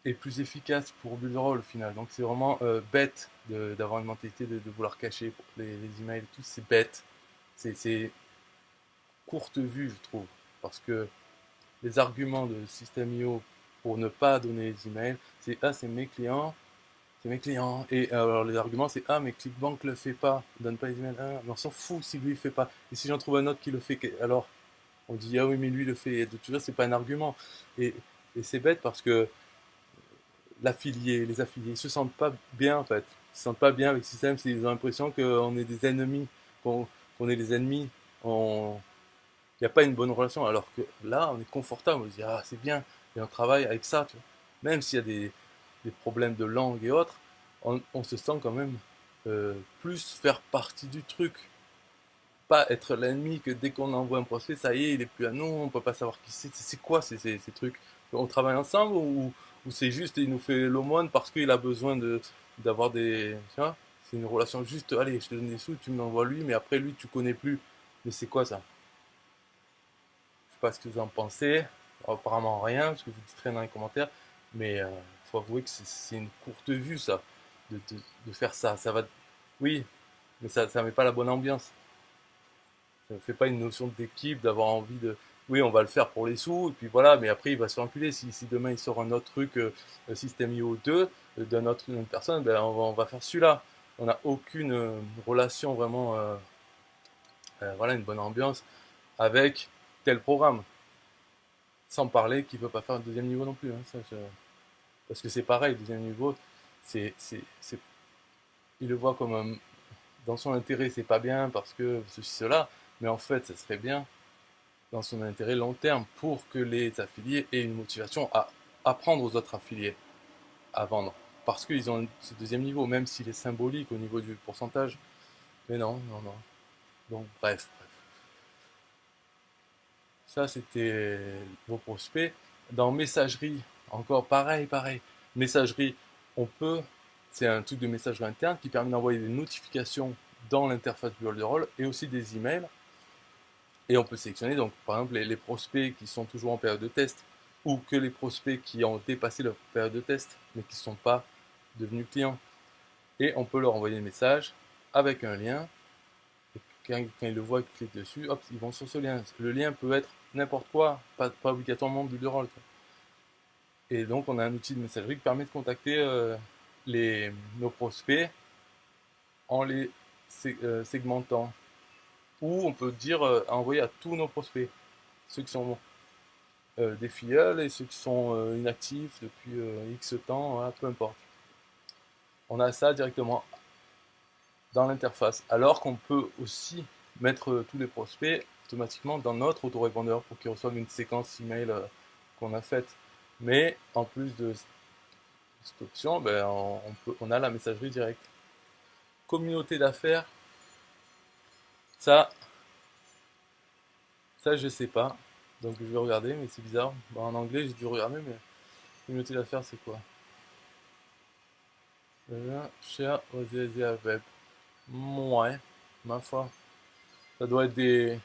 et plus efficace pour Builderall au final. Donc c'est vraiment bête d'avoir une mentalité de vouloir cacher les emails, tout c'est bête. C'est courte vue je trouve. Parce que les arguments de System.io pour ne pas donner les emails, c'est ah c'est mes clients, c'est mes clients. Et alors les arguments c'est ah mais Clickbank le fait pas, il donne pas les emails, ah, mais on s'en fout si lui il fait pas. Et si j'en trouve un autre qui le fait, alors On dit, ah oui, mais lui le fait. Et de toujours, c'est pas un argument. Et, et c'est bête parce que les affiliés, ils se sentent pas bien en fait. Ils se sentent pas bien avec le système, ils ont l'impression qu'on est des ennemis, qu'on est des ennemis. Il n'y a pas une bonne relation. Alors que là, on est confortable. On se dit, ah, c'est bien. Et on travaille avec ça. Tu vois. Même s'il y a des problèmes de langue et autres, on se sent quand même plus faire partie du truc. Pas être l'ennemi que dès qu'on envoie un prospect, ça y est, il est plus à nous, on peut pas savoir qui c'est. C'est quoi ces trucs? On travaille ensemble ou c'est juste il nous fait l'aumône parce qu'il a besoin d'avoir des. Tu vois, c'est une relation juste, allez, je te donne des sous, tu me l'envoies lui, mais après lui, tu connais plus. Mais c'est quoi ça? Je sais pas ce que vous en pensez. Apparemment rien, parce que vous dites rien dans les commentaires. Mais faut avouer que c'est une courte vue, ça, de faire ça. Ça va. Oui, mais ça met pas la bonne ambiance. Ça ne fait pas une notion d'équipe, d'avoir envie de. Oui, on va le faire pour les sous, et puis voilà, mais après il va se faire enculer. Si demain il sort un autre truc, système IO2, d'une autre personne, ben, on va faire celui-là. On n'a aucune relation vraiment, voilà, une bonne ambiance avec tel programme. Sans parler qu'il ne veut pas faire un deuxième niveau non plus. Hein, parce que c'est pareil, deuxième niveau, c'est, il le voit comme dans son intérêt, c'est pas bien parce que ceci, cela, mais en fait, ça serait bien dans son intérêt long terme pour que les affiliés aient une motivation à apprendre aux autres affiliés à vendre. Parce qu'ils ont ce deuxième niveau, même s'il est symbolique au niveau du pourcentage. Mais non, non, non. Donc bref. Ça, c'était vos prospects. Dans messagerie, encore pareil, pareil. Messagerie, on peut, c'est un truc de messagerie interne qui permet d'envoyer des notifications dans l'interface du rôle et aussi des emails. Et on peut sélectionner donc par exemple les prospects qui sont toujours en période de test ou que les prospects qui ont dépassé leur période de test mais qui ne sont pas devenus clients. Et on peut leur envoyer des messages avec un lien. Et quand ils le voient, ils cliquent dessus, hop, ils vont sur ce lien. Le lien peut être n'importe quoi, pas obligatoirement Builderall. Et donc on a un outil de messagerie qui permet de contacter nos prospects en les segmentant. Ou on peut dire envoyer à tous nos prospects, ceux qui sont des filleuls et ceux qui sont inactifs depuis X temps, voilà, peu importe. On a ça directement dans l'interface. Alors qu'on peut aussi mettre tous les prospects automatiquement dans notre autorépondeur pour qu'ils reçoivent une séquence email qu'on a faite. Mais en plus de cette option, ben, on a la messagerie directe. Communauté d'affaires, ça, ça je sais pas. Donc je vais regarder, mais c'est bizarre. Bon, en anglais j'ai dû regarder, mais communauté d'affaires c'est quoi? Share aux web. Ouais, ma foi. Ça doit être des.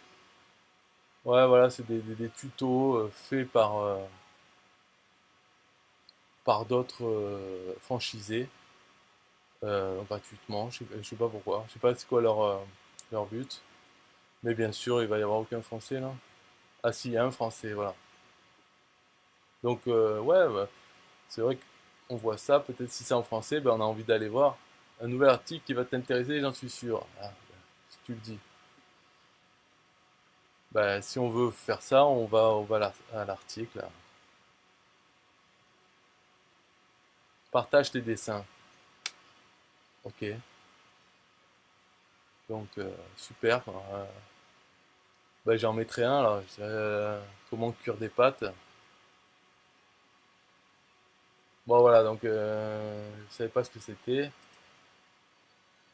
Ouais, voilà, c'est des tutos faits par d'autres franchisés gratuitement. Je sais pas pourquoi. Je sais pas c'est quoi leur but. Mais bien sûr, il va y avoir aucun français là. Ah si, il y a un français, voilà. Donc, ouais, bah, c'est vrai qu'on voit ça. Peut-être si c'est en français, ben, on a envie d'aller voir un nouvel article qui va t'intéresser, j'en suis sûr. Ah, ben, si tu le dis. Ben, si on veut faire ça, on va à l'article. Partage tes dessins. Ok. Donc, super. Ben, j'en mettrai un là. Je dirais, comment cuire des pâtes. Bon, voilà. Donc, je savais pas ce que c'était.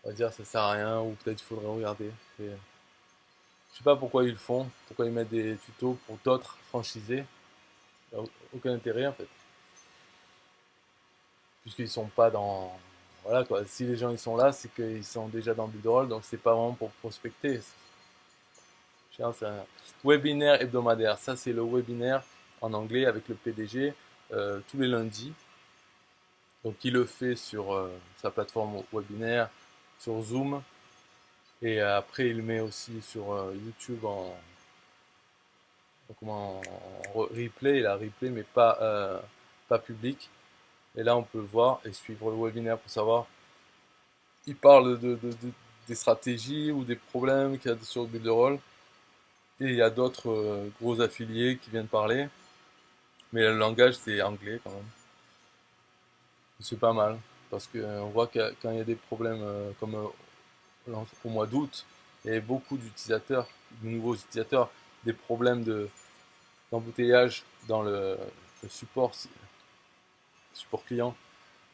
On va dire ça sert à rien ou peut-être il faudrait regarder. Je sais pas pourquoi ils le font, pourquoi ils mettent des tutos pour d'autres franchisés. Il n'y a aucun intérêt en fait. Puisqu'ils sont pas dans. Voilà quoi, si les gens ils sont là, c'est qu'ils sont déjà dans Builderall, donc c'est pas vraiment pour prospecter. C'est un webinaire hebdomadaire. Ça c'est le webinaire en anglais avec le PDG tous les lundis. Donc il le fait sur sa plateforme webinaire, sur Zoom. Et après il le met aussi sur YouTube en replay, la replay mais pas public. Et là, on peut voir et suivre le webinaire pour savoir. Il parle des stratégies ou des problèmes qu'il y a sur le Builderall. Et il y a d'autres gros affiliés qui viennent parler, mais le langage c'est anglais quand même. C'est pas mal, parce qu'on voit que quand il y a des problèmes comme au mois d'août, il y avait beaucoup d'utilisateurs, de nouveaux utilisateurs, des problèmes d'embouteillage dans le support client.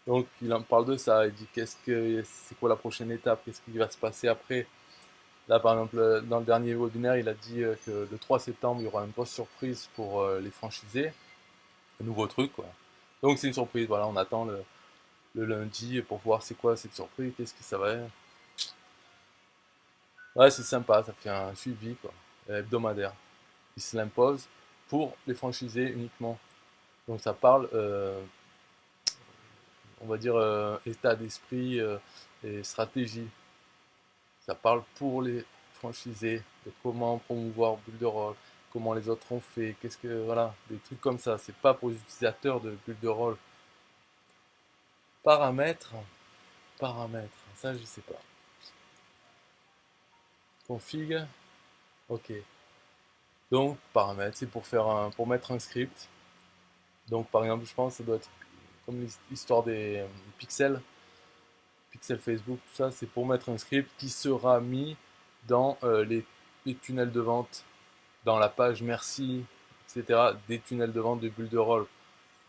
Donc il en parle de ça, il dit c'est quoi la prochaine étape, qu'est-ce qui va se passer après. Là par exemple dans le dernier webinaire il a dit que le 3 septembre il y aura une grosse surprise pour les franchisés, un nouveau truc quoi. Donc c'est une surprise, voilà, on attend le lundi pour voir c'est quoi cette surprise, qu'est-ce que ça va être. Ouais c'est sympa, ça fait un suivi quoi, hebdomadaire. Il se l'impose pour les franchisés uniquement. Donc ça parle on va dire, état d'esprit et stratégie. Ça parle pour les franchisés, de comment promouvoir Bulle de Rôle, comment les autres ont fait, qu'est-ce que, voilà, des trucs comme ça. C'est pas pour les utilisateurs de Bulle de Rôle. Paramètres, paramètres, ça je sais pas. Config, ok. Donc paramètres, c'est pour pour mettre un script. Donc par exemple, je pense que ça doit être comme l'histoire des pixels, pixel Facebook, tout ça, c'est pour mettre un script qui sera mis dans les tunnels de vente, dans la page merci, etc., des tunnels de vente de Bulle de Rôle.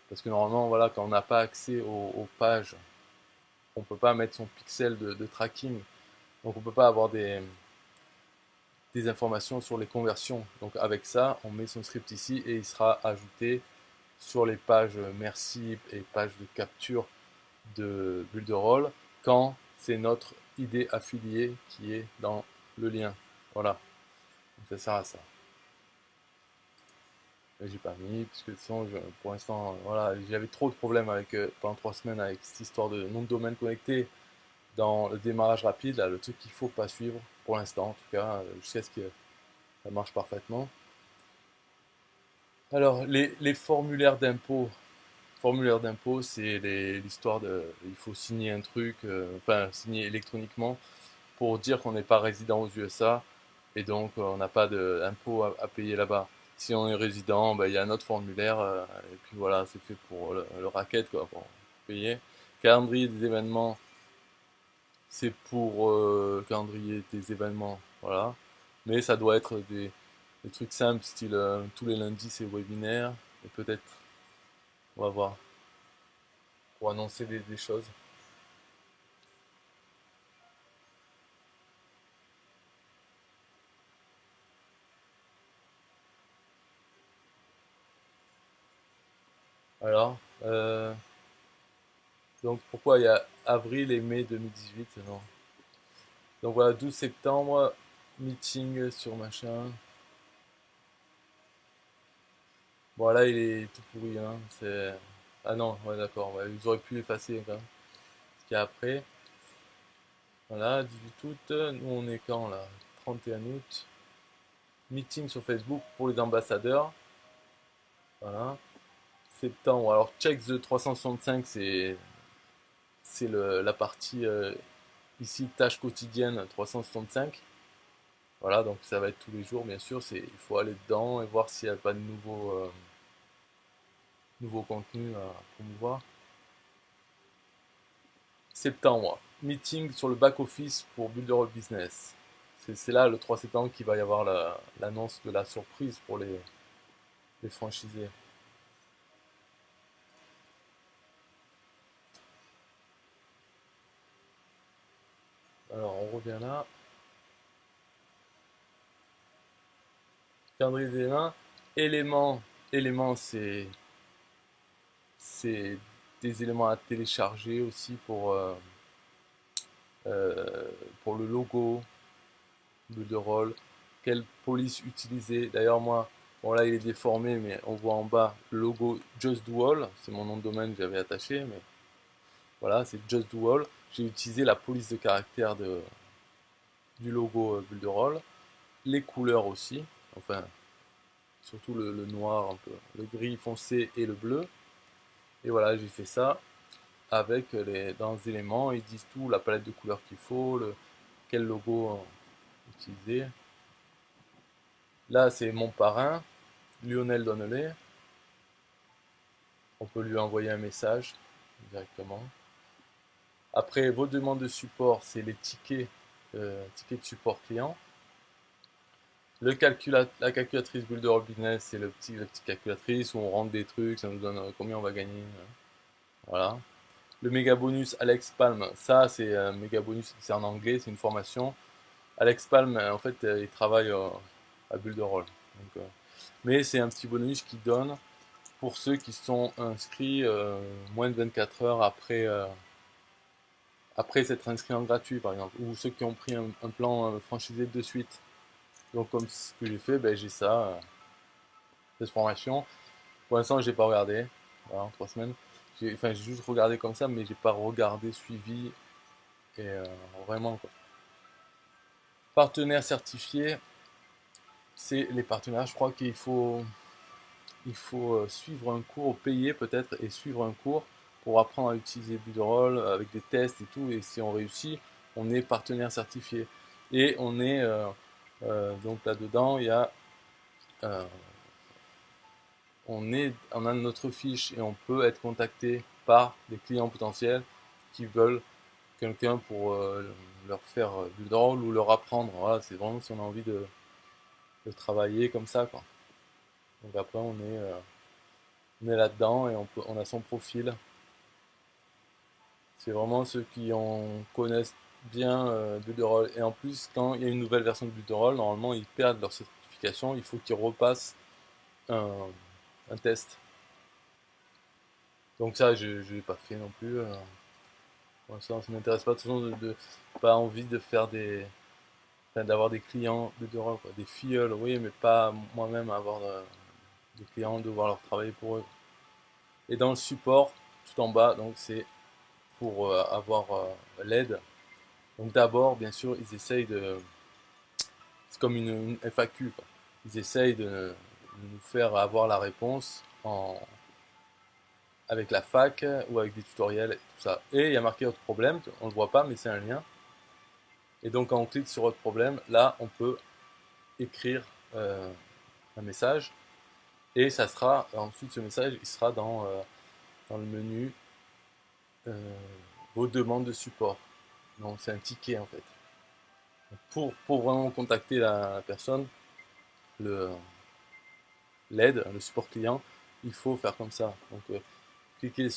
Parce que normalement, voilà, quand on n'a pas accès aux pages, on ne peut pas mettre son pixel de tracking. Donc on ne peut pas avoir des informations sur les conversions. Donc avec ça, on met son script ici et il sera ajouté sur les pages merci et pages de capture de Bulle de Rôle quand c'est notre idée affiliée qui est dans le lien. Voilà, donc ça sert à ça. J'ai pas mis, puisque pour l'instant, voilà, j'avais trop de problèmes avec, pendant 3 semaines avec cette histoire de nom de domaine connecté dans le démarrage rapide, là, le truc qu'il faut pas suivre, pour l'instant en tout cas, jusqu'à ce que ça marche parfaitement. Alors, les formulaires d'impôt. Formulaire d'impôt, c'est l'histoire de. Il faut signer un truc, enfin, signer électroniquement pour dire qu'on n'est pas résident aux USA et donc on n'a pas d'impôt à payer là-bas. Si on est résident, ben, il y a un autre formulaire et puis voilà, c'est fait pour le racket quoi, pour payer. Calendrier des événements, c'est pour calendrier des événements, voilà. Mais ça doit être des trucs simples, style tous les lundis c'est webinaire et peut-être, on va voir, pour annoncer des choses. Alors, donc pourquoi il y a avril et mai 2018? Non. Donc voilà, 12 septembre, meeting sur machin. Bon là il est tout pourri, hein. Ah non, ouais d'accord, ouais, ils auraient pu l'effacer quand même. Ce qu'il y a après. Voilà, 18 août, nous on est quand là? 31 août. Meeting sur Facebook pour les ambassadeurs. Voilà. Septembre, alors check the 365, c'est la partie ici, tâches quotidiennes 365. Voilà, donc ça va être tous les jours, bien sûr. Il faut aller dedans et voir s'il n'y a pas de nouveau contenu à promouvoir. Septembre, meeting sur le back-office pour Builder Business. C'est là, le 3 septembre, qu'il va y avoir l'annonce de la surprise pour les franchisés. Alors, on revient là. Calendrier des éléments. Éléments, c'est des éléments à télécharger aussi pour le logo de rôle. Quelle police utiliser? D'ailleurs, moi, bon là il est déformé, mais on voit en bas le logo Just Do All. C'est mon nom de domaine que j'avais attaché, mais voilà, c'est Just Do All. J'ai utilisé la police de caractère du logo Bulle de Rôle. Les couleurs aussi, enfin, surtout le noir un peu, le gris foncé et le bleu. Et voilà, j'ai fait ça avec dans les éléments, ils disent tout, la palette de couleurs qu'il faut, quel logo utiliser. Là, c'est mon parrain, Lionel Donnelly. On peut lui envoyer un message directement. Après, vos demandes de support, c'est les tickets de support client. La calculatrice Builder Business, c'est la petite calculatrice où on rentre des trucs, ça nous donne combien on va gagner. Voilà. Le méga bonus Alex Palm, ça c'est un méga bonus, c'est en anglais, c'est une formation. Alex Palm, en fait, il travaille à Builderall. Mais c'est un petit bonus qui donne pour ceux qui sont inscrits moins de 24 heures après s'être inscrits en gratuit, par exemple, ou ceux qui ont pris un plan franchisé de suite. Donc, comme ce que j'ai fait, ben, j'ai ça, cette formation. Pour l'instant, j'ai pas regardé, voilà, en 3 semaines. J'ai juste regardé comme ça, mais j'ai pas regardé, suivi, et vraiment, quoi. Partenaires certifiés, c'est les partenaires. Je crois il faut suivre un cours, payer peut-être, et suivre un cours pour apprendre à utiliser Builderall avec des tests et tout. Et si on réussit, on est partenaire certifié. Et on est donc là-dedans, il y a on a notre fiche et on peut être contacté par des clients potentiels qui veulent quelqu'un pour leur faire du drôle ou leur apprendre. Voilà, c'est vraiment si on a envie de travailler comme ça, quoi. Donc après, on est là-dedans et on a son profil. C'est vraiment ceux qui connaissent bien Builderall. Et en plus, quand il y a une nouvelle version de Builderall, normalement, ils perdent leur certification. Il faut qu'ils repassent un, un test. Donc ça, je ne l'ai pas fait non plus. Pour l'instant, ça ne m'intéresse pas. De toute façon, pas envie de faire d'avoir des clients Builderall, quoi. Des filleuls, oui, mais pas moi-même avoir des clients, devoir leur travailler pour eux. Et dans le support, tout en bas, donc c'est pour avoir l'aide. Donc d'abord, bien sûr, ils essayent de... C'est comme une FAQ, quoi. Ils essayent de nous faire avoir la réponse avec la fac ou avec des tutoriels et tout ça. Et il y a marqué autre problème, on ne le voit pas, mais c'est un lien. Et donc quand on clique sur autre problème, là, on peut écrire un message. Et ça sera, ensuite ce message, il sera dans le menu vos demandes de support. Donc c'est un ticket en fait. Pour vraiment contacter la personne, l'aide, le support client, il faut faire comme ça. Donc cliquer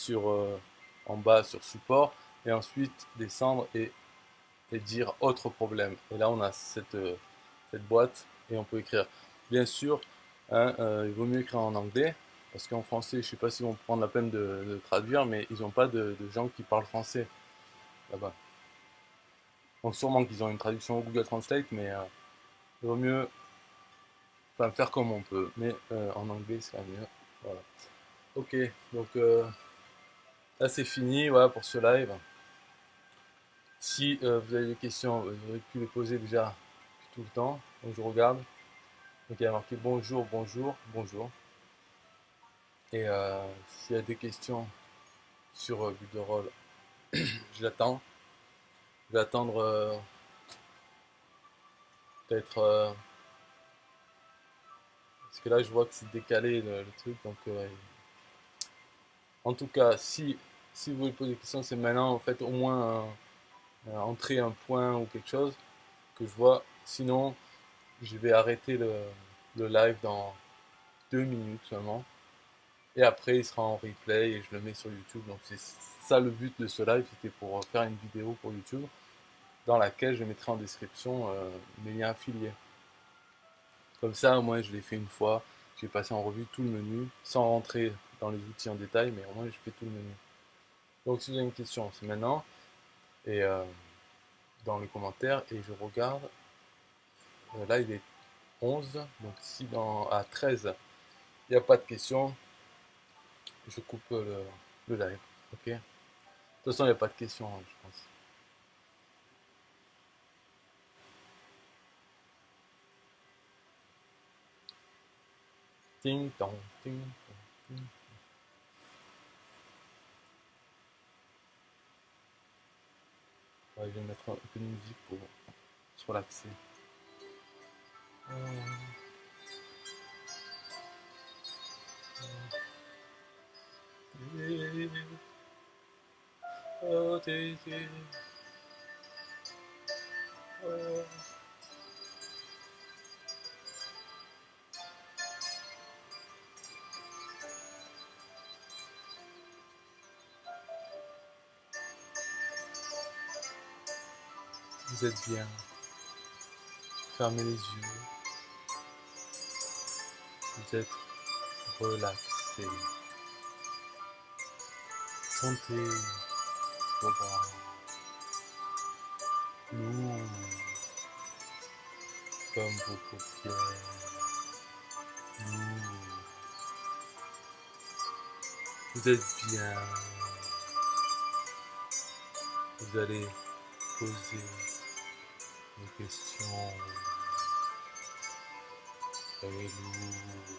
en bas sur support et ensuite descendre et dire autre problème. Et là on a cette boîte et on peut écrire. Bien sûr, hein, il vaut mieux écrire en anglais parce qu'en français, je ne sais pas s'ils vont prendre la peine de traduire, mais ils n'ont pas de gens qui parlent français là-bas. Donc sûrement qu'ils ont une traduction Google Translate, mais il vaut mieux faire comme on peut. Mais en anglais, c'est mieux. Voilà. Ok, donc là c'est fini, voilà, pour ce live. Si vous avez des questions, vous aurez pu les poser déjà tout le temps. Donc je regarde. Donc il y a marqué bonjour, bonjour, bonjour. Et s'il y a des questions sur Builderall, je l'attends. Je vais attendre peut-être. Parce que là je vois que c'est décalé le truc. Donc en tout cas, si vous voulez poser des questions, c'est maintenant. En fait, au moins entrer un point ou quelque chose que je vois. Sinon, je vais arrêter le live dans 2 minutes seulement. Et après, il sera en replay et je le mets sur YouTube. Donc c'est ça le but de ce live, c'était pour faire une vidéo pour YouTube dans laquelle je mettrai en description mes liens affiliés. Comme ça, au moins, je l'ai fait une fois. J'ai passé en revue tout le menu sans rentrer dans les outils en détail, mais au moins, je fais tout le menu. Donc si vous avez une question, c'est maintenant. Et dans les commentaires, et je regarde. Là, il est 11. Donc si à 13, il n'y a pas de questions, je coupe le live. Ok. De toute façon, il n'y a pas de questions, hein, je pense. Ting tong, ting tong, ting. Ouais, je vais mettre un peu de musique pour se relaxer. Vous êtes bien. Fermez les yeux. Vous êtes relaxé. Sentez vos bras lourds comme vos paupières lourdes. Vous êtes bien. Vous allez poser vos questions. Soyez lourd.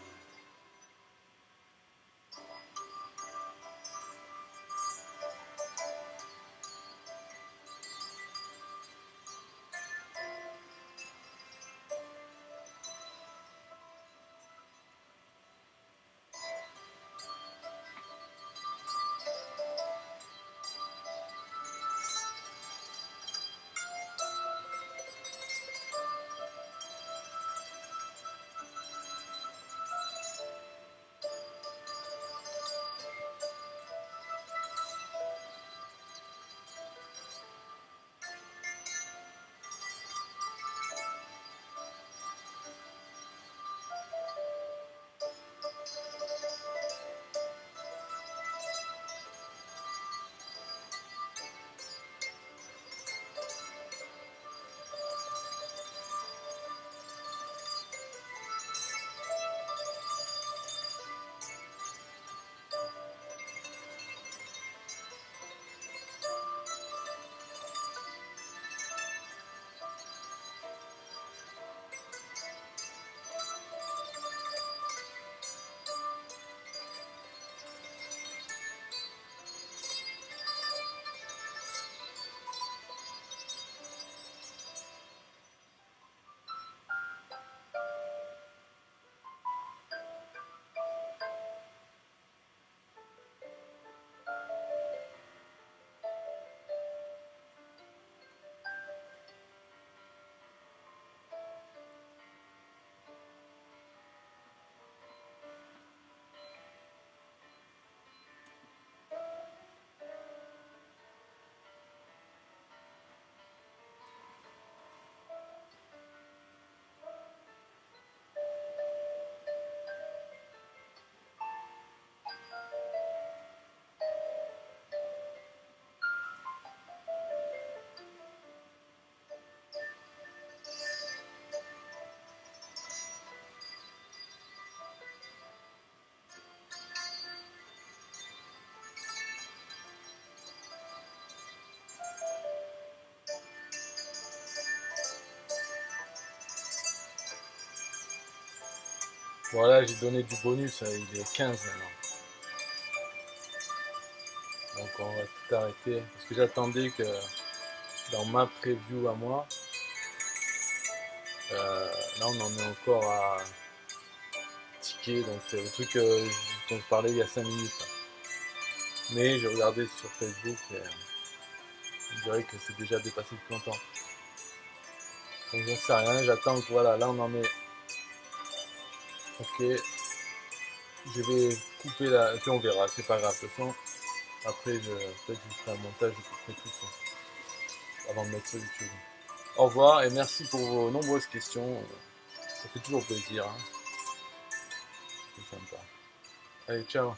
Voilà, j'ai donné du bonus, il est 15 maintenant. Donc on va tout arrêter. Parce que j'attendais que dans ma preview à moi, là on en est encore à ticket. Donc c'est le truc dont je parlais il y a 5 minutes. Mais j'ai regardé sur Facebook et on dirait que c'est déjà dépassé depuis longtemps. Donc j'en sais rien, j'attends que voilà, là on en est. Ok, je vais couper la. Puis on verra, c'est pas grave. De toute façon, après peut-être que je ferai un montage, je couperai tout ça avant de mettre sur YouTube. Au revoir et merci pour vos nombreuses questions. Ça fait toujours plaisir. Hein. C'est sympa. Allez, ciao.